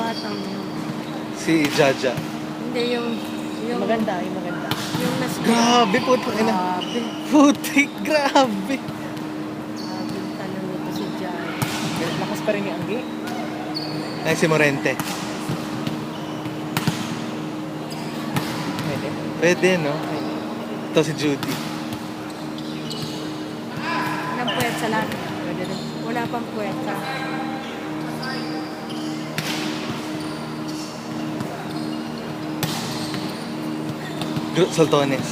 batang yun. Si Jaja. Hindi, yung Maganda, yung maganda. yung nas... Grabe, putik ina. Grabe. Putik, grabe. Grabe yung tanong nito si Jai. Pero lakas pa rin yung Anggi. Ay, si Morente. Pwede. Pwede, no? Ito si Judy. Anong puwetsa lang? Pwede rin. Wala pang puwetsa. Saltones.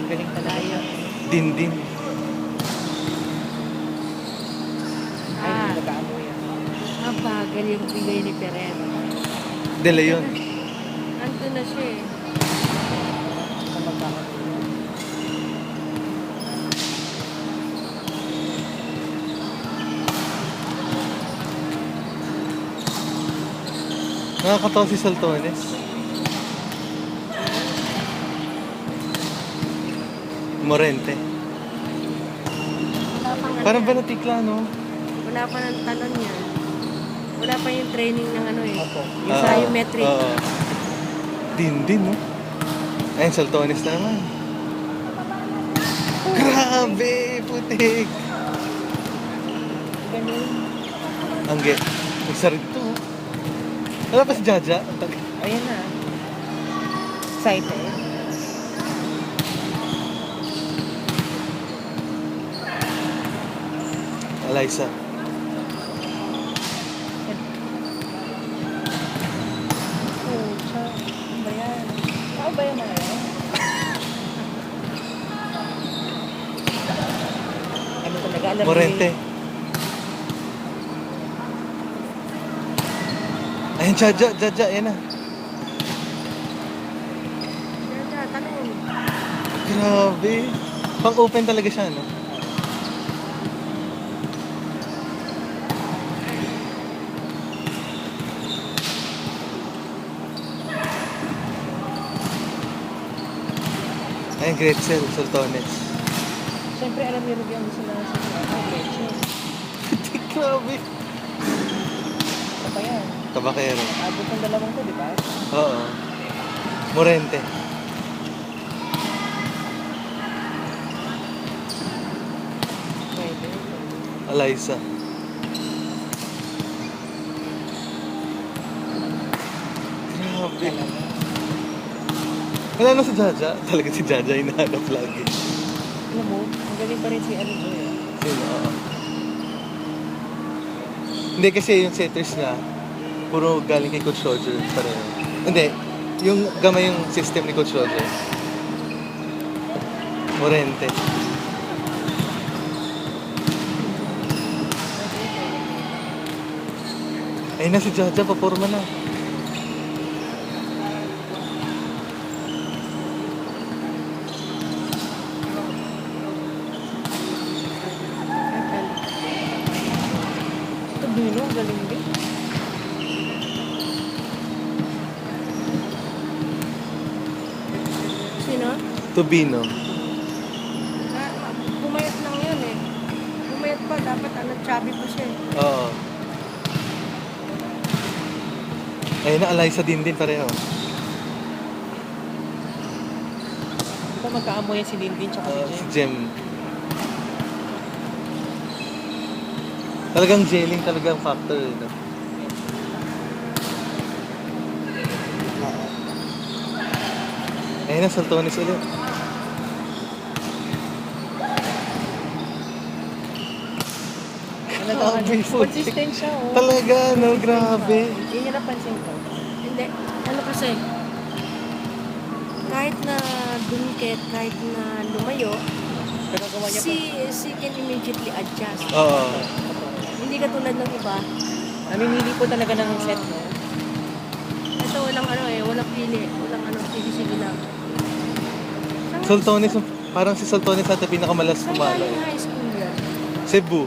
Galing talaga. Dindin. Ay, Ah, hindi nagkaamoy yan. mabagal yung bigay ni Peren. De Leon. Ando na siya eh. Sa magkaamoy. Nakakatawa si Saltones. Morente. Wala pang ano Parang yan. Banatikla, no? Wala pa ng talon yan. Wala pa yung training ng ano eh. Opo. Yung biometric. Oo. Dindin, no? Ayun, Saltones na naman. Grabe, putik. Ganun. Angge. Isa rin to. oh. Wala pa si Jaja. Ayan na. Excited. Eliza. Oh, siya. Ano ba yan? Tao ba yan mga yan? Ano talaga? Alam Morente. Ayun, Jaja, Jaja, yan na. Kaya tanong. Grabe. Pang-open talaga siya, no? Ayun, Gretzel, Saltones. Siyempre, alam niyo rin yung gusto na sa leche. Grabe. Ano pa yan? Tabakero. Abot ng dalawang to, di ba? Oo. Morente. Pwede. Eliza. Grabe. Talaga. Wala na si Jaja. Talaga si Jaja hinahanap lagi. Alam mo, ang galing pa rin si ano Joy. Sino? Oo. Hindi kasi yung setters niya, puro galing kay Coach Roger. Pareho. Hindi. Yung gamay yung system ni Coach Roger. Morente. Ayun na si Jaja, paporma na. Ito Bino, ang galing din. Sino? Tubino. Pumayat lang yun eh. Pumayat pa, dapat ano, chubby pa siya eh. Oo. Ayun na, Eliza din pareho. Di ba magkaamoy yan si Dindin tsaka si Si Jem? Jem. Talagang gelling talagang factor. No? Ayun na, Saltones ulit. Grabe, Consistent siya, oh. Talaga, no? Grabe. Yun yung napansin ko. Hindi. Ano kasi, kahit na dumikit, kahit na lumayo, Nagagawa niya pa. she can immediately adjust. Oo. Hindi katulad ng iba. Namimili po talaga ng set mo. Ito walang ano eh, walang pili. Walang ano, sige lang. Saltones, parang si Saltones ata pinakamalas Saan kumalo. galing high school yan? Cebu.